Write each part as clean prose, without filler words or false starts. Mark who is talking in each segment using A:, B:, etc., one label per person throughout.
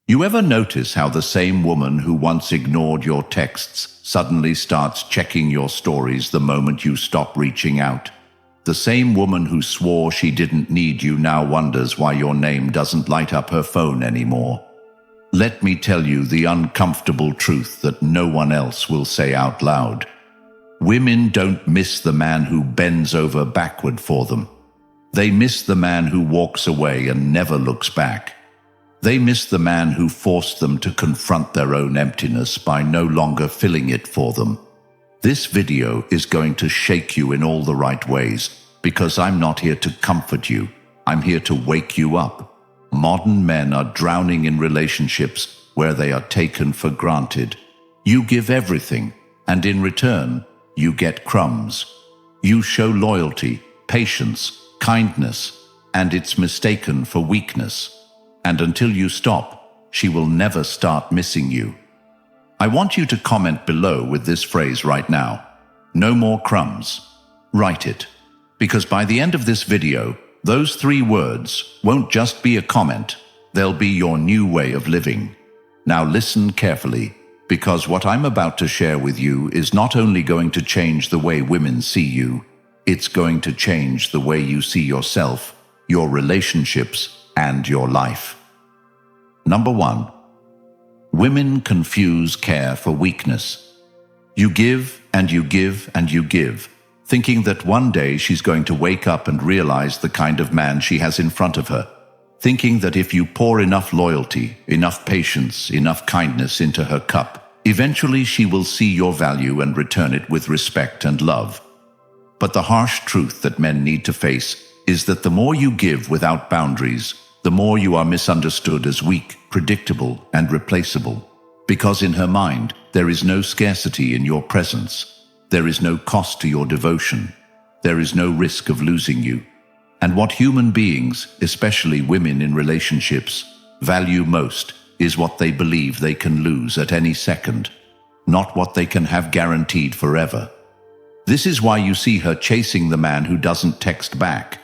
A: You ever notice how the same woman who once ignored your texts suddenly starts checking your stories the moment you stop reaching out? The same woman who swore she didn't need you now wonders why your name doesn't light up her phone anymore. Let me tell you the uncomfortable truth that no one else will say out loud. Women don't miss the man who bends over backward for them. They miss the man who walks away and never looks back. They miss the man who forced them to confront their own emptiness by no longer filling it for them. This video is going to shake you in all the right ways, because I'm not here to comfort you. I'm here to wake you up. Modern men are drowning in relationships where they are taken for granted. You give everything, and in return, you get crumbs. You show loyalty, patience, kindness, and it's mistaken for weakness. And until you stop, she will never start missing you. I want you to comment below with this phrase right now. No more crumbs. Write it. Because by the end of this video, those 3 words won't just be a comment, they'll be your new way of living. Now listen carefully, because what I'm about to share with you is not only going to change the way women see you, it's going to change the way you see yourself, your relationships, and your life. Number 1. Women confuse care for weakness. You give and you give and you give, thinking that one day she's going to wake up and realize the kind of man she has in front of her, thinking that if you pour enough loyalty, enough patience, enough kindness into her cup, eventually she will see your value and return it with respect and love. But the harsh truth that men need to face is that the more you give without boundaries, the more you are misunderstood as weak, predictable, and replaceable. Because in her mind, there is no scarcity in your presence. There is no cost to your devotion. There is no risk of losing you. And what human beings, especially women in relationships, value most is what they believe they can lose at any second, not what they can have guaranteed forever. This is why you see her chasing the man who doesn't text back,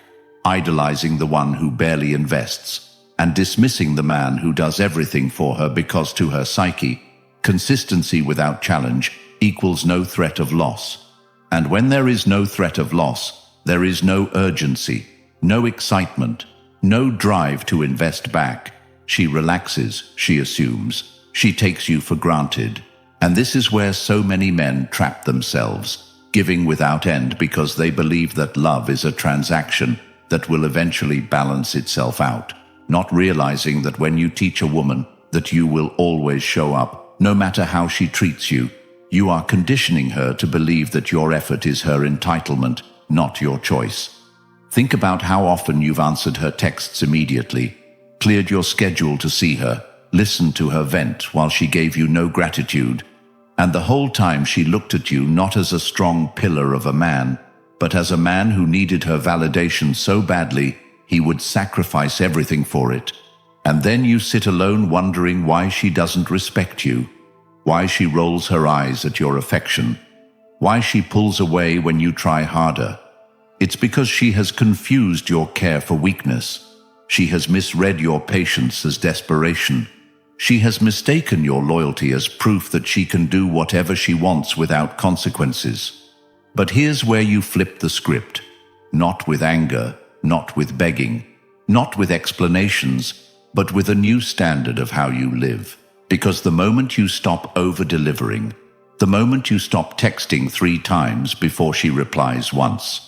A: idolizing the one who barely invests, and dismissing the man who does everything for her because to her psyche, consistency without challenge equals no threat of loss. And when there is no threat of loss, there is no urgency, no excitement, no drive to invest back. She relaxes, she assumes, she takes you for granted. And this is where so many men trap themselves, giving without end because they believe that love is a transaction that will eventually balance itself out, not realizing that when you teach a woman that you will always show up, no matter how she treats you, you are conditioning her to believe that your effort is her entitlement, not your choice. Think about how often you've answered her texts immediately, cleared your schedule to see her, listened to her vent while she gave you no gratitude, and the whole time she looked at you not as a strong pillar of a man, but as a man who needed her validation so badly he would sacrifice everything for it. And then you sit alone wondering why she doesn't respect you, why she rolls her eyes at your affection, why she pulls away when you try harder. It's because she has confused your care for weakness. She has misread your patience as desperation. She has mistaken your loyalty as proof that she can do whatever she wants without consequences. But here's where you flip the script. Not with anger, not with begging, not with explanations, but with a new standard of how you live. Because the moment you stop over-delivering, the moment you stop texting 3 times before she replies once,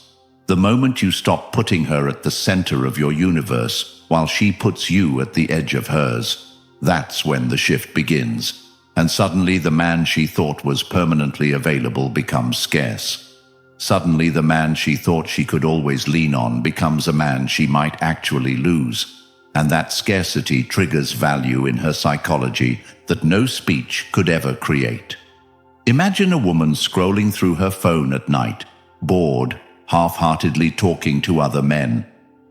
A: the moment you stop putting her at the center of your universe while she puts you at the edge of hers, that's when the shift begins. And suddenly the man she thought was permanently available becomes scarce. Suddenly the man she thought she could always lean on becomes a man she might actually lose. And that scarcity triggers value in her psychology that no speech could ever create. Imagine a woman scrolling through her phone at night, bored, half-heartedly talking to other men,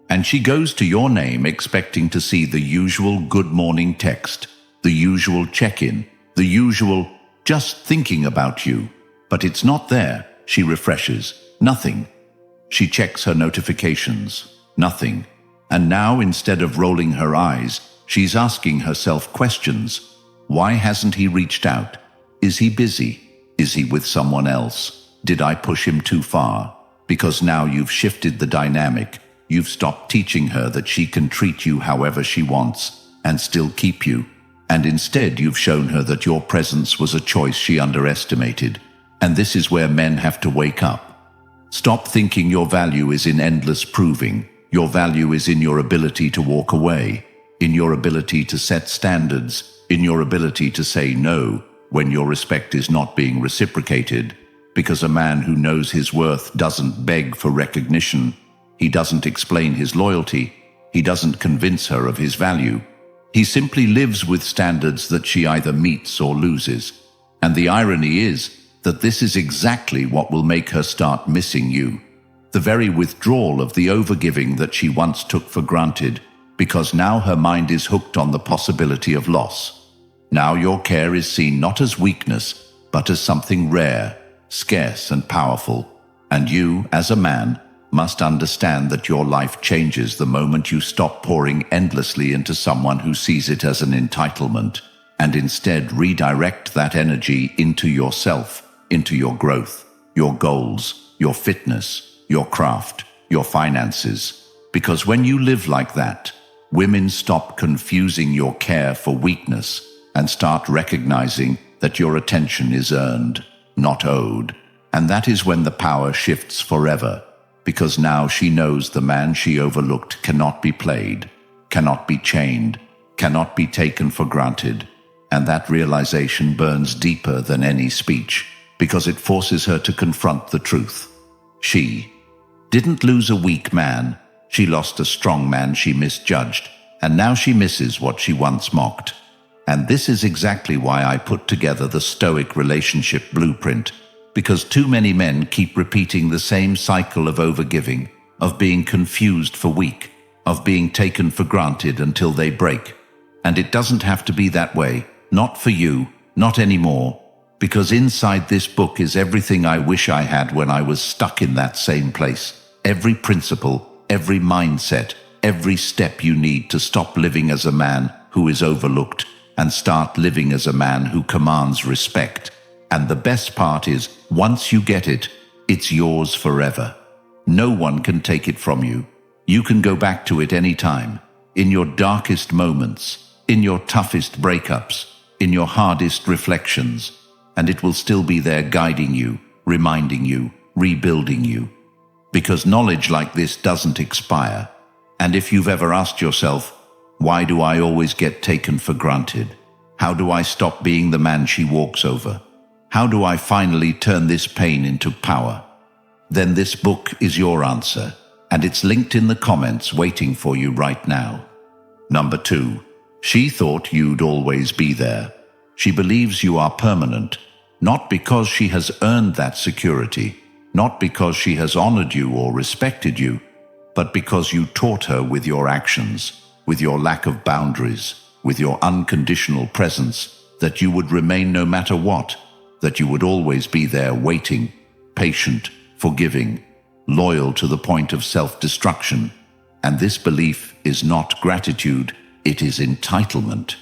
A: and she goes to your name expecting to see the usual good morning text, the usual check-in, the usual just thinking about you. But it's not there. She refreshes. Nothing. She checks her notifications. Nothing. And now, instead of rolling her eyes, She's asking herself questions. Why hasn't he reached out? Is he busy? Is he with someone else? Did I push him too far? Because now you've shifted the dynamic. You've stopped teaching her that she can treat you however she wants and still keep you. And instead you've shown her that your presence was a choice she underestimated. And this is where men have to wake up. Stop thinking your value is in endless proving. Your value is in your ability to walk away, in your ability to set standards, in your ability to say no when your respect is not being reciprocated. Because a man who knows his worth doesn't beg for recognition. He doesn't explain his loyalty. He doesn't convince her of his value. He simply lives with standards that she either meets or loses. And the irony is that this is exactly what will make her start missing you. The very withdrawal of the overgiving that she once took for granted, because now her mind is hooked on the possibility of loss. Now your care is seen not as weakness, but as something rare, scarce and powerful. And you, as a man, must understand that your life changes the moment you stop pouring endlessly into someone who sees it as an entitlement, and instead redirect that energy into yourself, into your growth, your goals, your fitness, your craft, your finances. Because when you live like that, women stop confusing your care for weakness and start recognizing that your attention is earned, not owed. And that is when the power shifts forever. Because now she knows the man she overlooked cannot be played, cannot be chained, cannot be taken for granted. And that realization burns deeper than any speech, because it forces her to confront the truth. She didn't lose a weak man. She lost a strong man she misjudged, and now she misses what she once mocked. And this is exactly why I put together the Stoic relationship blueprint. Because too many men keep repeating the same cycle of overgiving, of being confused for weak, of being taken for granted until they break. And it doesn't have to be that way, not for you, not anymore. Because inside this book is everything I wish I had when I was stuck in that same place. Every principle, every mindset, every step you need to stop living as a man who is overlooked and start living as a man who commands respect. And the best part is, once you get it, it's yours forever. No one can take it from you. You can go back to it anytime, in your darkest moments, in your toughest breakups, in your hardest reflections, and it will still be there guiding you, reminding you, rebuilding you. Because knowledge like this doesn't expire. And if you've ever asked yourself, why do I always get taken for granted? How do I stop being the man she walks over? How do I finally turn this pain into power? Then this book is your answer, and it's linked in the comments waiting for you right now. Number 2. She thought you'd always be there. She believes you are permanent, not because she has earned that security, not because she has honored you or respected you, but because you taught her with your actions, with your lack of boundaries, with your unconditional presence, that you would remain no matter what. That you would always be there waiting, patient, forgiving, loyal to the point of self-destruction. And this belief is not gratitude, it is entitlement.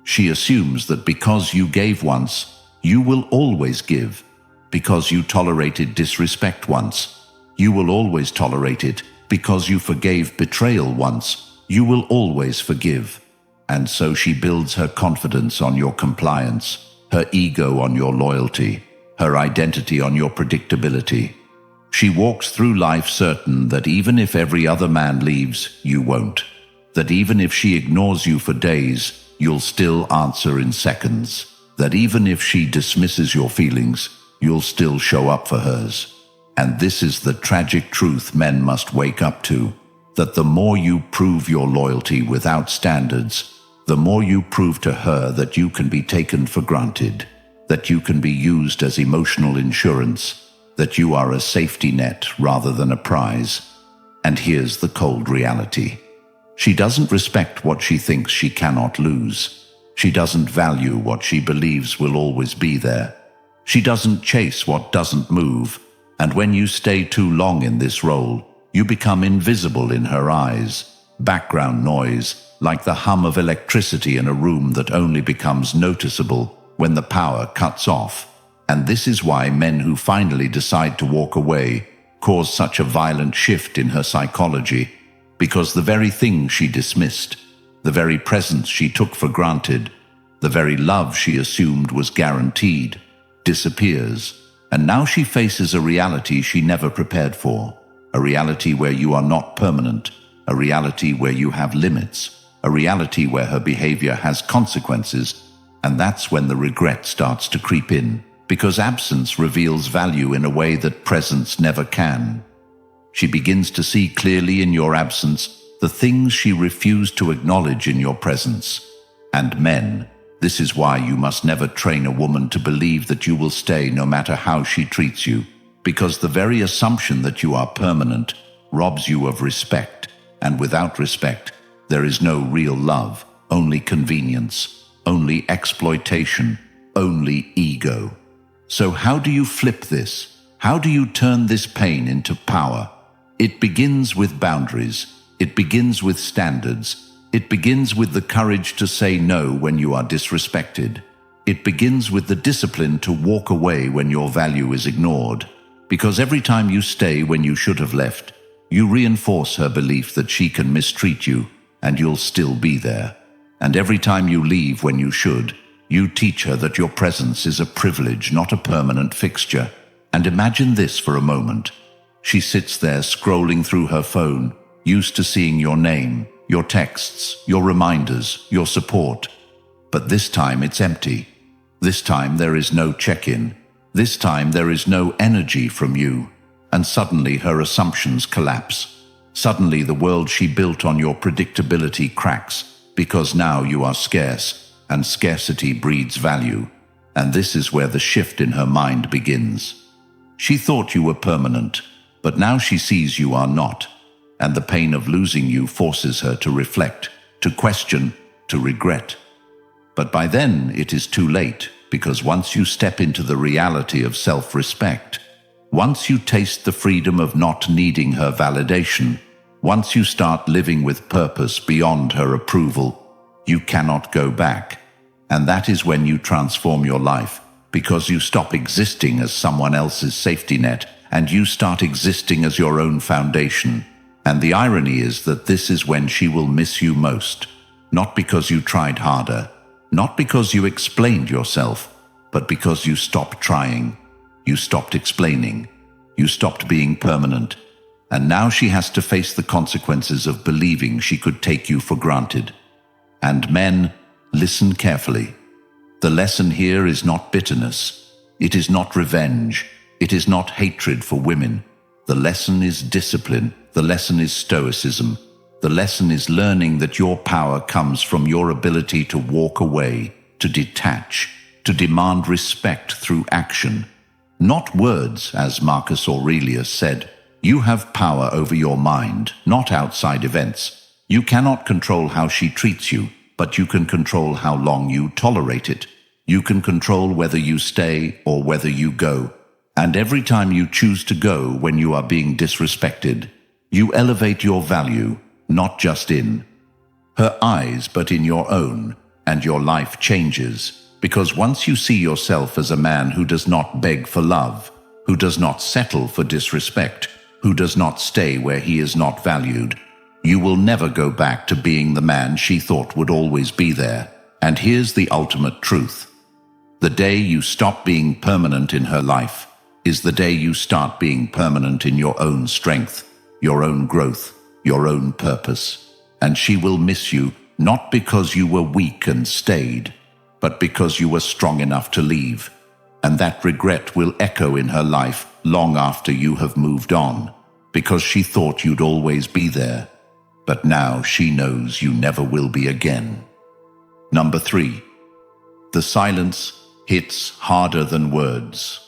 A: She assumes that because you gave once, you will always give. Because you tolerated disrespect once, you will always tolerate it. Because you forgave betrayal once, you will always forgive. And so she builds her confidence on your compliance, her ego on your loyalty, her identity on your predictability. She walks through life certain that even if every other man leaves, you won't. That even if she ignores you for days, you'll still answer in seconds. That even if she dismisses your feelings, you'll still show up for hers. And this is the tragic truth men must wake up to. That the more you prove your loyalty without standards, the more you prove to her that you can be taken for granted, that you can be used as emotional insurance, that you are a safety net rather than a prize. And here's the cold reality. She doesn't respect what she thinks she cannot lose. She doesn't value what she believes will always be there. She doesn't chase what doesn't move. And when you stay too long in this role, you become invisible in her eyes, background noise, like the hum of electricity in a room that only becomes noticeable when the power cuts off. And this is why men who finally decide to walk away cause such a violent shift in her psychology, because the very thing she dismissed, the very presence she took for granted, the very love she assumed was guaranteed, disappears. And now she faces a reality she never prepared for, a reality where you are not permanent, a reality where you have limits, a reality where her behavior has consequences. And that's when the regret starts to creep in, because absence reveals value in a way that presence never can. She begins to see clearly in your absence the things she refused to acknowledge in your presence. And men, this is why you must never train a woman to believe that you will stay no matter how she treats you, because the very assumption that you are permanent robs you of respect, and without respect, there is no real love, only convenience, only exploitation, only ego. So how do you flip this? How do you turn this pain into power? It begins with boundaries. It begins with standards. It begins with the courage to say no when you are disrespected. It begins with the discipline to walk away when your value is ignored. Because every time you stay when you should have left, you reinforce her belief that she can mistreat you and you'll still be there. And every time you leave when you should, you teach her that your presence is a privilege, not a permanent fixture. And imagine this for a moment. She sits there scrolling through her phone, used to seeing your name, your texts, your reminders, your support. But this time it's empty. This time there is no check-in. This time there is no energy from you. And suddenly her assumptions collapse. Suddenly the world she built on your predictability cracks, because now you are scarce, and scarcity breeds value. And this is where the shift in her mind begins. She thought you were permanent, but now she sees you are not. And the pain of losing you forces her to reflect, to question, to regret. But by then it is too late, because once you step into the reality of self-respect, once you taste the freedom of not needing her validation, once you start living with purpose beyond her approval, you cannot go back. And that is when you transform your life, because you stop existing as someone else's safety net, and you start existing as your own foundation. And the irony is that this is when she will miss you most. Not because you tried harder, not because you explained yourself, but because you stopped trying. You stopped explaining. You stopped being permanent. And now she has to face the consequences of believing she could take you for granted. And men, listen carefully. The lesson here is not bitterness. It is not revenge. It is not hatred for women. The lesson is discipline. The lesson is stoicism. The lesson is learning that your power comes from your ability to walk away, to detach, to demand respect through action. Not words, as Marcus Aurelius said. You have power over your mind, not outside events. You cannot control how she treats you, but you can control how long you tolerate it. You can control whether you stay or whether you go. And every time you choose to go when you are being disrespected, you elevate your value, not just in her eyes, but in your own, and your life changes. Because once you see yourself as a man who does not beg for love, who does not settle for disrespect, who does not stay where he is not valued, you will never go back to being the man she thought would always be there. And here's the ultimate truth. The day you stop being permanent in her life is the day you start being permanent in your own strength, your own growth, your own purpose. And she will miss you, not because you were weak and stayed, but because you were strong enough to leave. And that regret will echo in her life long after you have moved on, because she thought you'd always be there. But now she knows you never will be again. Number 3. The silence hits harder than words.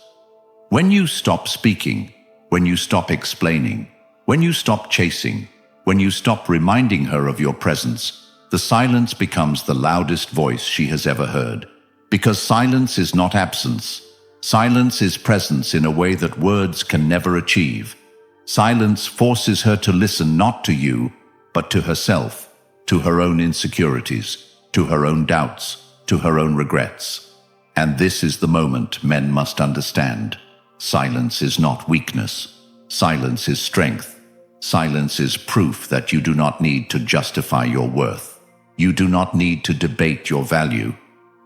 A: When you stop speaking, when you stop explaining, when you stop chasing, when you stop reminding her of your presence, the silence becomes the loudest voice she has ever heard. Because silence is not absence. Silence is presence in a way that words can never achieve. Silence forces her to listen not to you, but to herself. to her own insecurities, to her own doubts, to her own regrets. And this is the moment men must understand. Silence is not weakness. Silence is strength. Silence is proof that you do not need to justify your worth. You do not need to debate your value.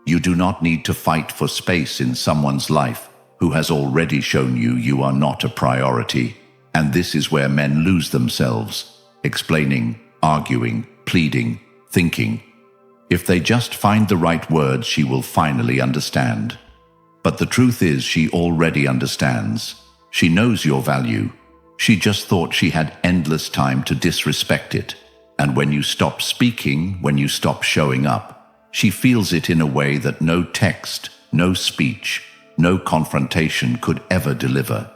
A: You do not need to fight for space in someone's life who has already shown you are not a priority. And this is where men lose themselves, explaining, arguing, pleading, thinking. If they just find the right words, she will finally understand. But the truth is, she already understands. She knows your value. She just thought she had endless time to disrespect it. And when you stop speaking, when you stop showing up, she feels it in a way that no text, no speech, no confrontation could ever deliver.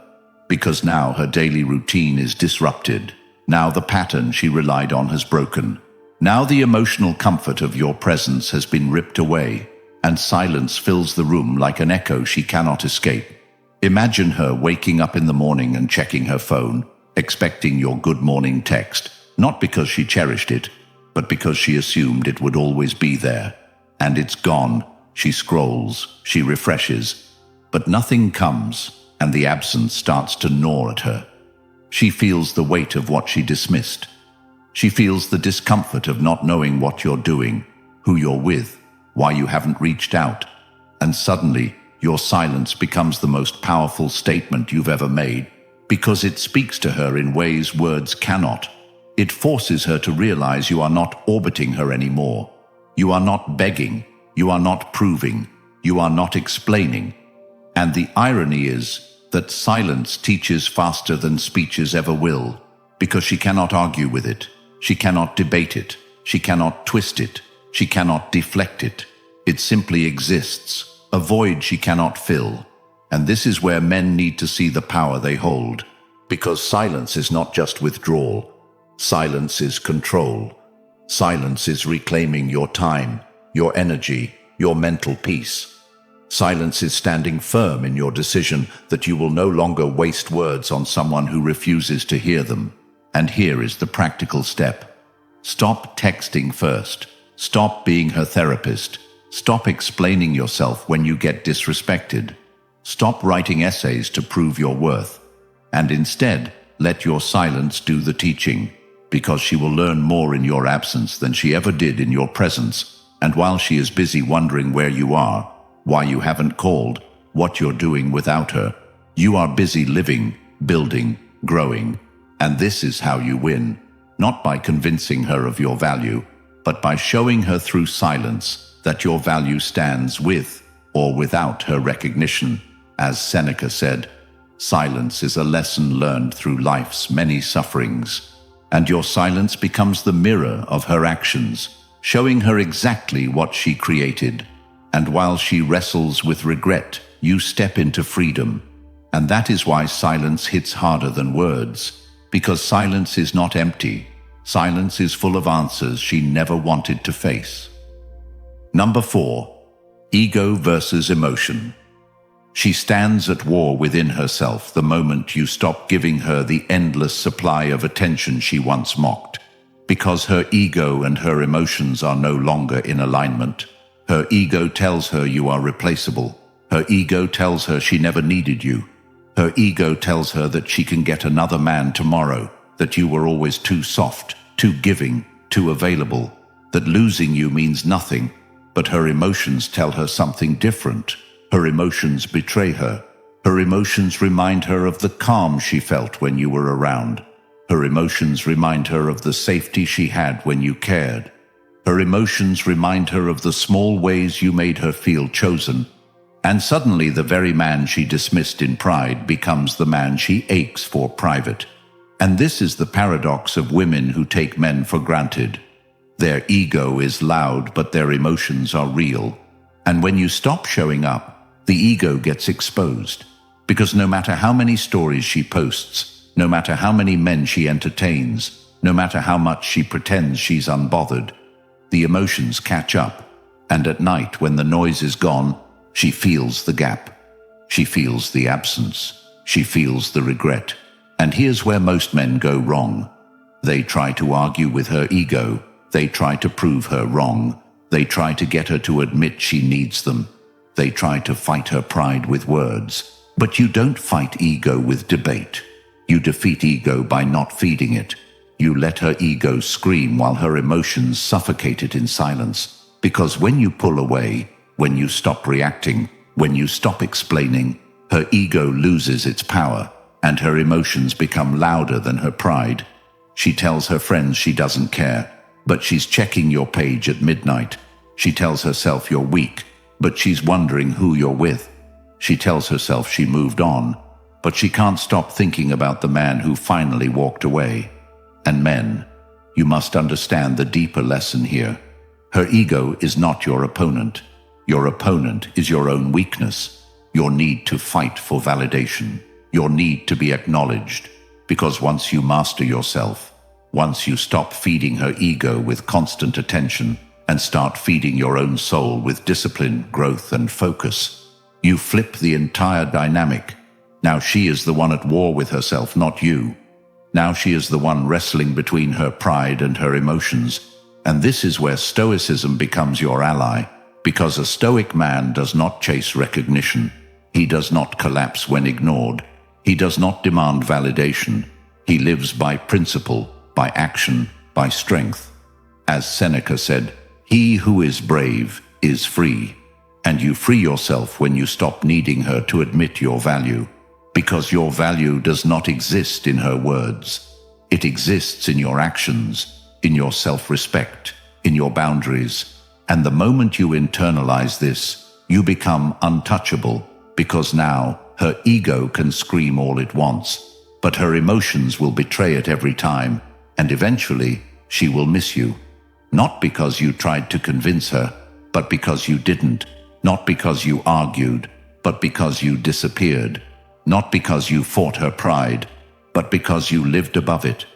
A: Because now her daily routine is disrupted. Now the pattern she relied on has broken. Now the emotional comfort of your presence has been ripped away, and silence fills the room like an echo she cannot escape. Imagine her waking up in the morning and checking her phone, expecting your good morning text, not because she cherished it, but because she assumed it would always be there. And it's gone. She scrolls, she refreshes, but nothing comes, and the absence starts to gnaw at her. She feels the weight of what she dismissed. She feels the discomfort of not knowing what you're doing, who you're with, why you haven't reached out. And suddenly, your silence becomes the most powerful statement you've ever made, because it speaks to her in ways words cannot. It forces her to realize you are not orbiting her anymore. You are not begging. You are not proving. You are not explaining. And the irony is that silence teaches faster than speeches ever will, because she cannot argue with it. She cannot debate it. She cannot twist it. She cannot deflect it. It simply exists. A void she cannot fill. And this is where men need to see the power they hold. Because silence is not just withdrawal. Silence is control. Silence is reclaiming your time, your energy, your mental peace. Silence is standing firm in your decision that you will no longer waste words on someone who refuses to hear them. And here is the practical step. Stop texting first. Stop being her therapist. Stop explaining yourself when you get disrespected. Stop writing essays to prove your worth. And instead, let your silence do the teaching, because she will learn more in your absence than she ever did in your presence. And while she is busy wondering where you are, why you haven't called, what you're doing without her, you are busy living, building, growing. And this is how you win, not by convincing her of your value, but by showing her through silence that your value stands with or without her recognition. As Seneca said, silence is a lesson learned through life's many sufferings, and your silence becomes the mirror of her actions, showing her exactly what she created. And while she wrestles with regret, you step into freedom. And that is why silence hits harder than words, because silence is not empty. Silence is full of answers she never wanted to face. Number 4. Ego versus emotion. She stands at war within herself the moment you stop giving her the endless supply of attention she once mocked. Because her ego and her emotions are no longer in alignment. Her ego tells her you are replaceable. Her ego tells her she never needed you. Her ego tells her that she can get another man tomorrow, that you were always too soft, too giving, too available, that losing you means nothing. But her emotions tell her something different. Her emotions betray her. Her emotions remind her of the calm she felt when you were around. Her emotions remind her of the safety she had when you cared. Her emotions remind her of the small ways you made her feel chosen. And suddenly the very man she dismissed in pride becomes the man she aches for private. And this is the paradox of women who take men for granted. Their ego is loud, but their emotions are real. And when you stop showing up, the ego gets exposed. Because no matter how many stories she posts, no matter how many men she entertains, no matter how much she pretends she's unbothered, the emotions catch up. And at night, when the noise is gone, she feels the gap. She feels the absence. She feels the regret. And here's where most men go wrong. They try to argue with her ego, They try to prove her wrong. They try to get her to admit she needs them. They try to fight her pride with words. But you don't fight ego with debate. You defeat ego by not feeding it. You let her ego scream while her emotions suffocate it in silence. Because when you pull away, when you stop reacting, when you stop explaining, her ego loses its power, and her emotions become louder than her pride. She tells her friends she doesn't care, but she's checking your page at midnight. She tells herself you're weak, but she's wondering who you're with. She tells herself she moved on, but she can't stop thinking about the man who finally walked away. And men, you must understand the deeper lesson here. Her ego is not your opponent. Your opponent is your own weakness, your need to fight for validation, your need to be acknowledged. Because once you master yourself, once you stop feeding her ego with constant attention and start feeding your own soul with discipline, growth, and focus, you flip the entire dynamic. Now she is the one at war with herself, not you. Now she is the one wrestling between her pride and her emotions. And this is where Stoicism becomes your ally, because a Stoic man does not chase recognition. He does not collapse when ignored. He does not demand validation. He lives by principle, by action, by strength. As Seneca said, "He who is brave is free." And you free yourself when you stop needing her to admit your value. Because your value does not exist in her words. It exists in your actions, in your self-respect, in your boundaries. And the moment you internalize this, you become untouchable, because now her ego can scream all it wants, but her emotions will betray it every time, and eventually she will miss you. Not because you tried to convince her, but because you didn't. Not because you argued, but because you disappeared. Not because you fought her pride, but because you lived above it.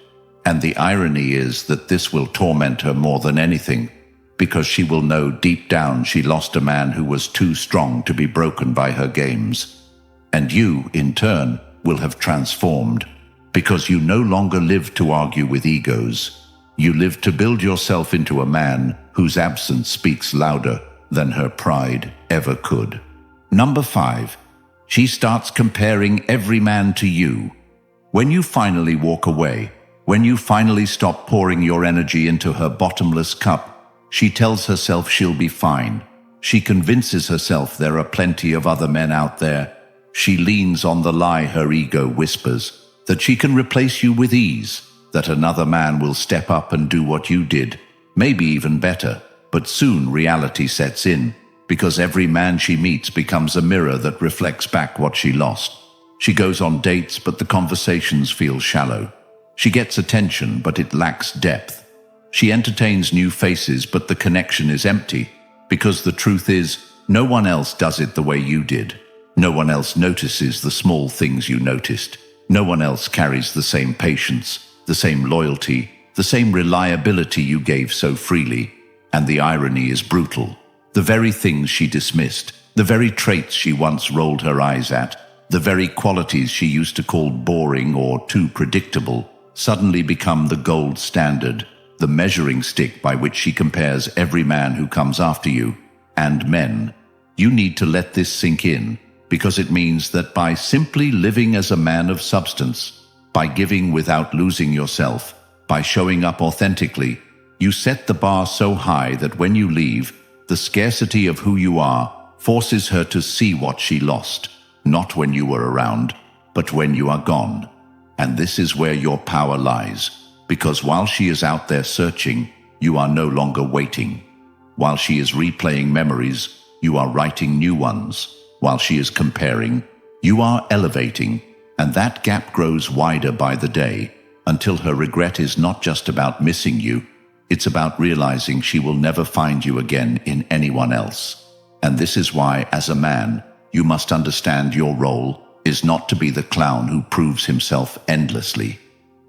A: And the irony is that this will torment her more than anything, because she will know deep down she lost a man who was too strong to be broken by her games. And you, in turn, will have transformed, because you no longer live to argue with egos. You live to build yourself into a man whose absence speaks louder than her pride ever could. Number 5. She starts comparing every man to you. When you finally walk away, when you finally stop pouring your energy into her bottomless cup, she tells herself she'll be fine. She convinces herself there are plenty of other men out there. She leans on the lie her ego whispers, that she can replace you with ease, that another man will step up and do what you did, maybe even better. But soon reality sets in, because every man she meets becomes a mirror that reflects back what she lost. She goes on dates, but the conversations feel shallow. She gets attention, but it lacks depth. She entertains new faces, but the connection is empty, because the truth is, no one else does it the way you did. No one else notices the small things you noticed. No one else carries the same patience, the same loyalty, the same reliability you gave so freely. And the irony is brutal. The very things she dismissed, the very traits she once rolled her eyes at, the very qualities she used to call boring or too predictable, suddenly become the gold standard, the measuring stick by which she compares every man who comes after you. And men, you need to let this sink in, because it means that by simply living as a man of substance, by giving without losing yourself, by showing up authentically, you set the bar so high that when you leave, the scarcity of who you are forces her to see what she lost, not when you were around, but when you are gone. And this is where your power lies, because while she is out there searching, you are no longer waiting. While she is replaying memories, you are writing new ones. While she is comparing, you are elevating, and that gap grows wider by the day, until her regret is not just about missing you, it's about realizing she will never find you again in anyone else. And this is why, as a man, you must understand your role is not to be the clown who proves himself endlessly.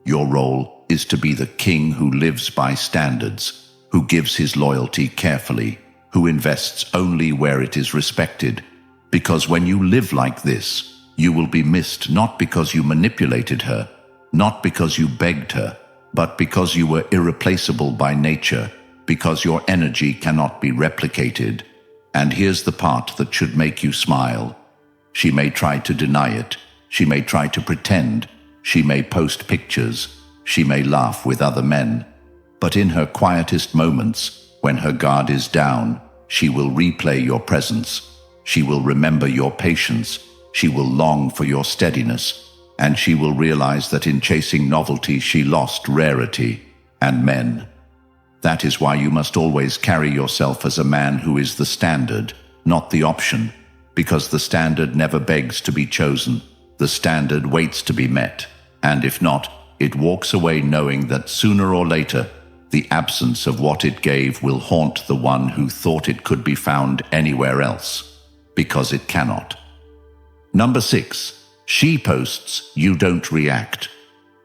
A: Your role is to be the king who lives by standards, who gives his loyalty carefully, who invests only where it is respected. Because when you live like this, you will be missed not because you manipulated her, not because you begged her, but because you were irreplaceable by nature, because your energy cannot be replicated. And here's the part that should make you smile. She may try to deny it. She may try to pretend. She may post pictures. She may laugh with other men. But in her quietest moments, when her guard is down, she will replay your presence. She will remember your patience. She will long for your steadiness. And she will realize that in chasing novelty, she lost rarity and men. That is why you must always carry yourself as a man who is the standard, not the option, because the standard never begs to be chosen. The standard waits to be met, and if not, it walks away knowing that sooner or later, the absence of what it gave will haunt the one who thought it could be found anywhere else, because it cannot. Number 6. She posts, you don't react.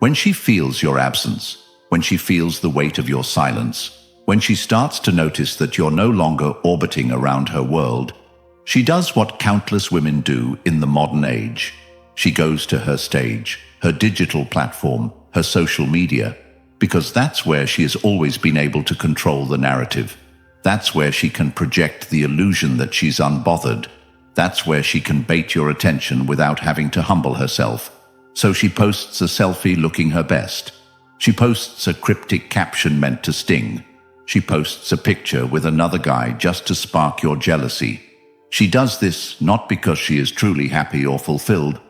A: When she feels your absence, when she feels the weight of your silence, when she starts to notice that you're no longer orbiting around her world, she does what countless women do in the modern age. She goes to her stage, her digital platform, her social media, because that's where she has always been able to control the narrative. That's where she can project the illusion that she's unbothered. That's where she can bait your attention without having to humble herself. So she posts a selfie looking her best. She posts a cryptic caption meant to sting. She posts a picture with another guy just to spark your jealousy. She does this not because she is truly happy or fulfilled,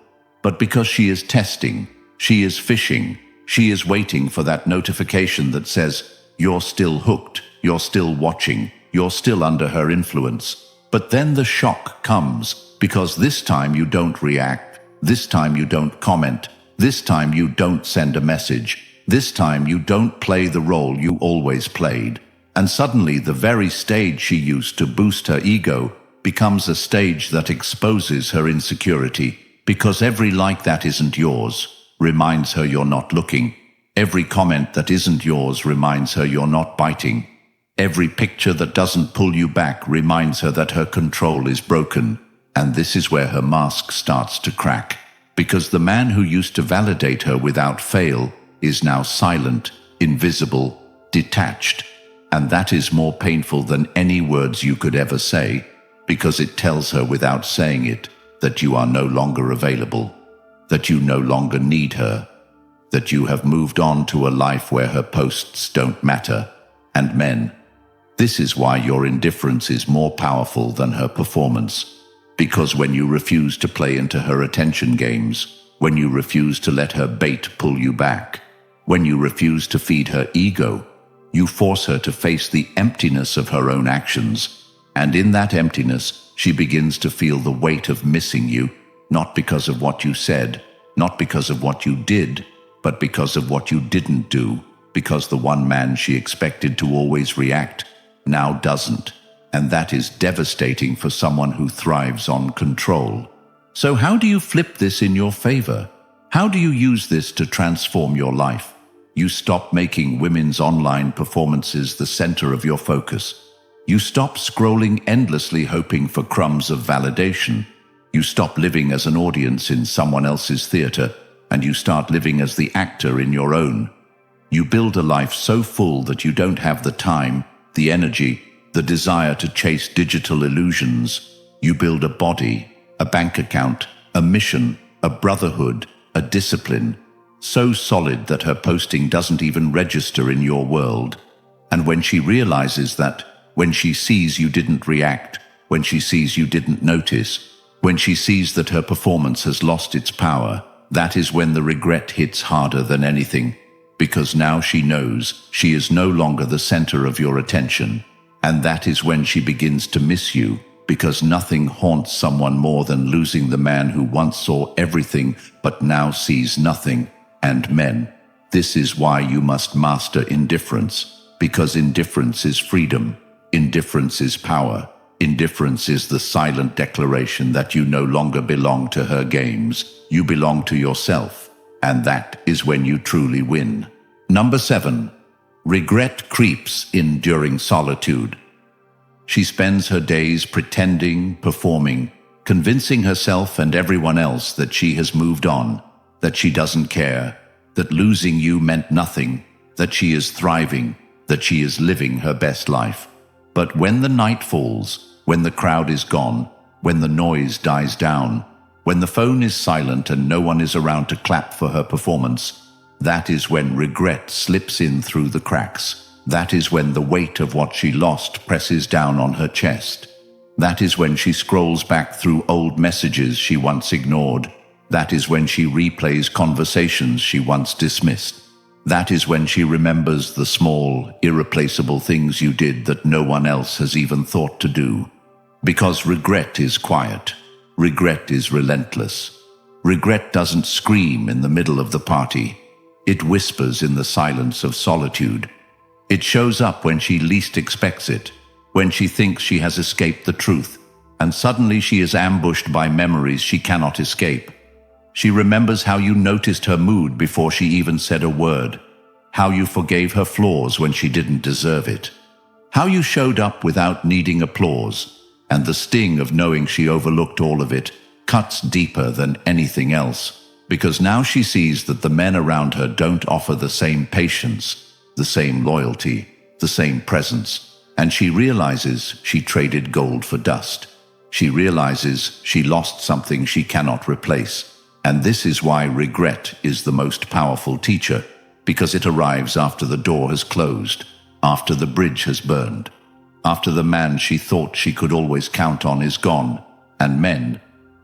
A: but because she is testing, she is fishing, she is waiting for that notification that says, you're still hooked, you're still watching, you're still under her influence. But then the shock comes, because this time you don't react, this time you don't comment, this time you don't send a message, this time you don't play the role you always played. And suddenly the very stage she used to boost her ego becomes a stage that exposes her insecurity, because every like that isn't yours reminds her you're not looking. Every comment that isn't yours reminds her you're not biting. Every picture that doesn't pull you back reminds her that her control is broken. And this is where her mask starts to crack, because the man who used to validate her without fail is now silent, invisible, detached. And that is more painful than any words you could ever say, because it tells her without saying it that you are no longer available, that you no longer need her, that you have moved on to a life where her posts don't matter. And men, this is why your indifference is more powerful than her performance, because when you refuse to play into her attention games, when you refuse to let her bait pull you back, when you refuse to feed her ego, you force her to face the emptiness of her own actions. And in that emptiness, she begins to feel the weight of missing you, not because of what you said, not because of what you did, but because of what you didn't do, because the one man she expected to always react now doesn't. And that is devastating for someone who thrives on control. So how do you flip this in your favor? How do you use this to transform your life? You stop making women's online performances the center of your focus. You stop scrolling endlessly hoping for crumbs of validation. You stop living as an audience in someone else's theater, and you start living as the actor in your own. You build a life so full that you don't have the time, the energy, the desire to chase digital illusions. You build a body, a bank account, a mission, a brotherhood, a discipline, so solid that her posting doesn't even register in your world. And when she realizes that, when she sees you didn't react, when she sees you didn't notice, when she sees that her performance has lost its power, that is when the regret hits harder than anything, because now she knows she is no longer the center of your attention. And that is when she begins to miss you, because nothing haunts someone more than losing the man who once saw everything but now sees nothing. And men, this is why you must master indifference, because indifference is freedom, indifference is power, indifference is the silent declaration that you no longer belong to her games, you belong to yourself, and that is when you truly win. Number 7. Regret creeps in during solitude. She spends her days pretending, performing, convincing herself and everyone else that she has moved on, that she doesn't care, that losing you meant nothing, that she is thriving, that she is living her best life. But when the night falls, when the crowd is gone, when the noise dies down, when the phone is silent and no one is around to clap for her performance, that is when regret slips in through the cracks. That is when the weight of what she lost presses down on her chest. That is when she scrolls back through old messages she once ignored. That is when she replays conversations she once dismissed. That is when she remembers the small, irreplaceable things you did that no one else has even thought to do. Because regret is quiet. Regret is relentless. Regret doesn't scream in the middle of the party. It whispers in the silence of solitude. It shows up when she least expects it, when she thinks she has escaped the truth, and suddenly she is ambushed by memories she cannot escape. She remembers how you noticed her mood before she even said a word, how you forgave her flaws when she didn't deserve it, how you showed up without needing applause, and the sting of knowing she overlooked all of it cuts deeper than anything else, because now she sees that the men around her don't offer the same patience, the same loyalty, the same presence, and she realizes she traded gold for dust. She realizes she lost something she cannot replace. And this is why regret is the most powerful teacher, because it arrives after the door has closed, after the bridge has burned, after the man she thought she could always count on is gone. And men,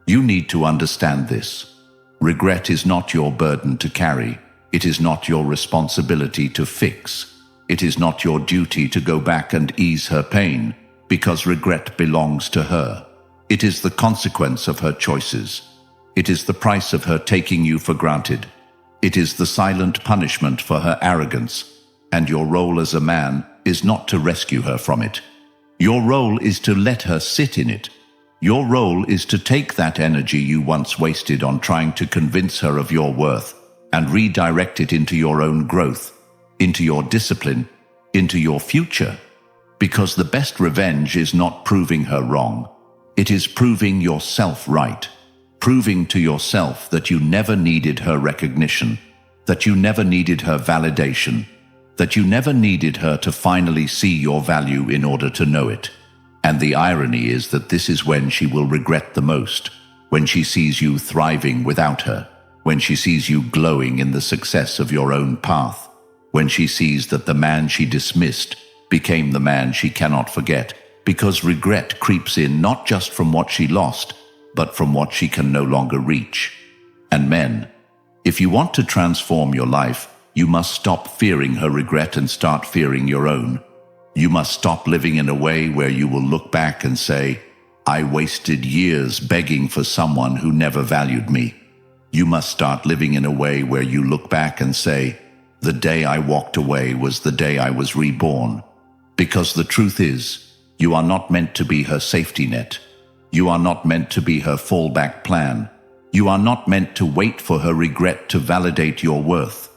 A: you need to understand this. Regret is not your burden to carry. It is not your responsibility to fix. It is not your duty to go back and ease her pain, because regret belongs to her. It is the consequence of her choices. It is the price of her taking you for granted. It is the silent punishment for her arrogance. And your role as a man is not to rescue her from it. Your role is to let her sit in it. Your role is to take that energy you once wasted on trying to convince her of your worth and redirect it into your own growth, into your discipline, into your future. Because the best revenge is not proving her wrong. It is proving yourself right. Proving to yourself that you never needed her recognition, that you never needed her validation, that you never needed her to finally see your value in order to know it. And the irony is that this is when she will regret the most, when she sees you thriving without her, when she sees you glowing in the success of your own path, when she sees that the man she dismissed became the man she cannot forget, because regret creeps in not just from what she lost, but from what she can no longer reach. And men, if you want to transform your life, you must stop fearing her regret and start fearing your own. You must stop living in a way where you will look back and say, I wasted years begging for someone who never valued me. You must start living in a way where you look back and say, the day I walked away was the day I was reborn. Because the truth is, you are not meant to be her safety net. You are not meant to be her fallback plan. You are not meant to wait for her regret to validate your worth.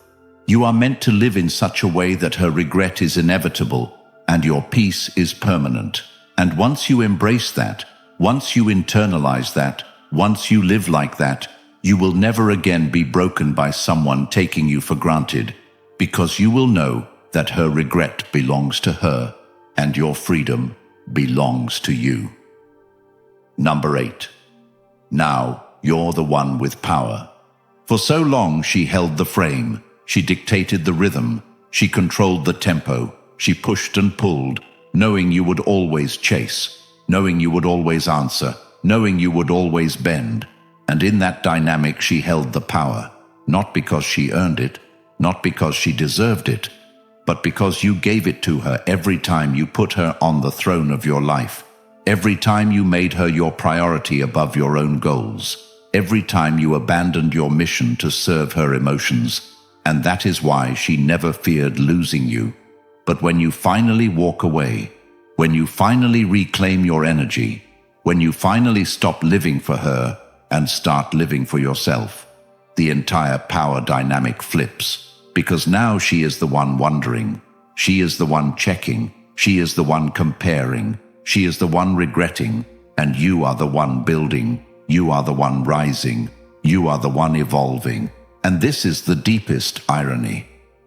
A: You are meant to live in such a way that her regret is inevitable and your peace is permanent. And once you embrace that, once you internalize that, once you live like that, you will never again be broken by someone taking you for granted, because you will know that her regret belongs to her and your freedom belongs to you. Number 8. Now you're the one with power. For so long she held the frame, she dictated the rhythm, she controlled the tempo, she pushed and pulled, knowing you would always chase, knowing you would always answer, knowing you would always bend. And in that dynamic she held the power, not because she earned it, not because she deserved it, but because you gave it to her every time you put her on the throne of your life. Every time you made her your priority above your own goals, every time you abandoned your mission to serve her emotions, and that is why she never feared losing you. But when you finally walk away, when you finally reclaim your energy, when you finally stop living for her and start living for yourself, the entire power dynamic flips, because now she is the one wondering, she is the one checking, she is the one comparing, she is the one regretting, and you are the one building, you are the one rising, you are the one evolving. And this is the deepest irony.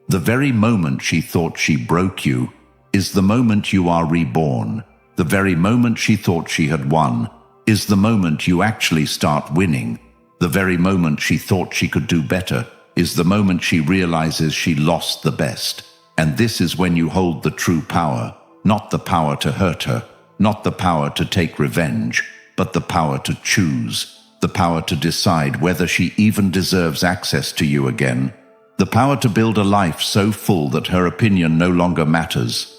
A: The very moment she thought she broke you is the moment you are reborn. The very moment she thought she had won is the moment you actually start winning. The very moment she thought she could do better is the moment she realizes she lost the best. And this is when you hold the true power, not the power to hurt her, not the power to take revenge, but the power to choose, the power to decide whether she even deserves access to you again, the power to build a life so full that her opinion no longer matters,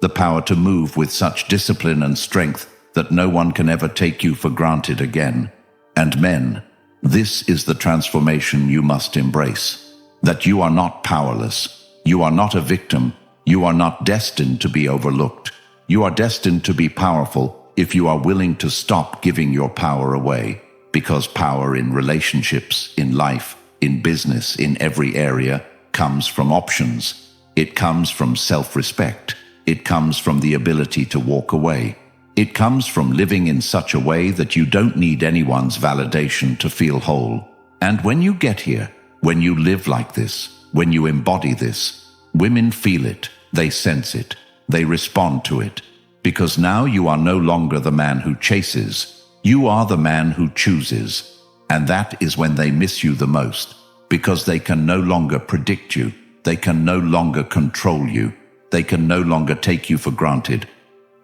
A: the power to move with such discipline and strength that no one can ever take you for granted again. And men, this is the transformation you must embrace, that you are not powerless. You are not a victim. You are not destined to be overlooked. You are destined to be powerful if you are willing to stop giving your power away. Because power in relationships, in life, in business, in every area, comes from options. It comes from self-respect. It comes from the ability to walk away. It comes from living in such a way that you don't need anyone's validation to feel whole. And when you get here, when you live like this, when you embody this, women feel it, they sense it, they respond to it. Because now you are no longer the man who chases, you are the man who chooses. And that is when they miss you the most, because they can no longer predict you, they can no longer control you, they can no longer take you for granted.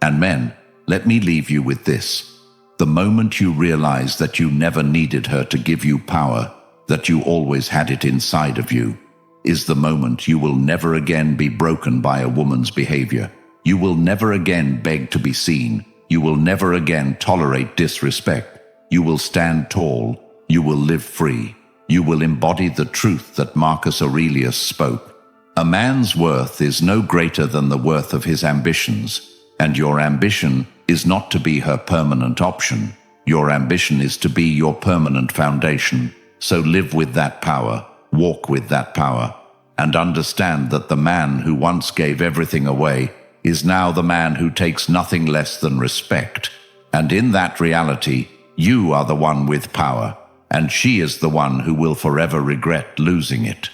A: And men, let me leave you with this. The moment you realize that you never needed her to give you power, that you always had it inside of you, is the moment you will never again be broken by a woman's behavior. You will never again beg to be seen. You will never again tolerate disrespect. You will stand tall. You will live free. You will embody the truth that Marcus Aurelius spoke. A man's worth is no greater than the worth of his ambitions, and your ambition is not to be her permanent option. Your ambition is to be your permanent foundation. So live with that power. Walk with that power, and understand that the man who once gave everything away is now the man who takes nothing less than respect. And in that reality, you are the one with power, and she is the one who will forever regret losing it.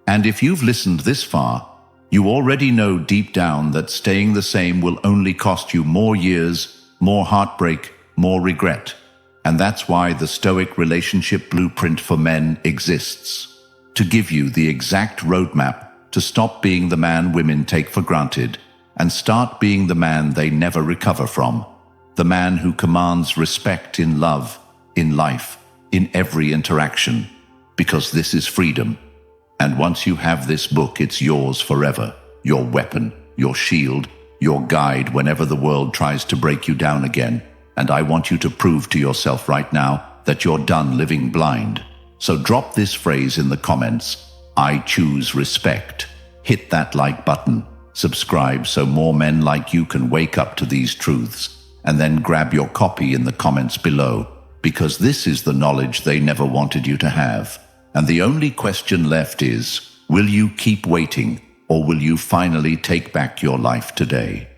A: And if you've listened this far, you already know deep down that staying the same will only cost you more years, more heartbreak, more regret. And that's why the Stoic relationship blueprint for men exists. To give you the exact roadmap to stop being the man women take for granted and start being the man they never recover from. The man who commands respect in love, in life, in every interaction. Because this is freedom. And once you have this book, it's yours forever. Your weapon, your shield, your guide whenever the world tries to break you down again. And I want you to prove to yourself right now that you're done living blind. So drop this phrase in the comments. I choose respect. Hit that like button. Subscribe so more men like you can wake up to these truths. And then grab your copy in the comments below. Because this is the knowledge they never wanted you to have. And the only question left is, will you keep waiting, or will you finally take back your life today?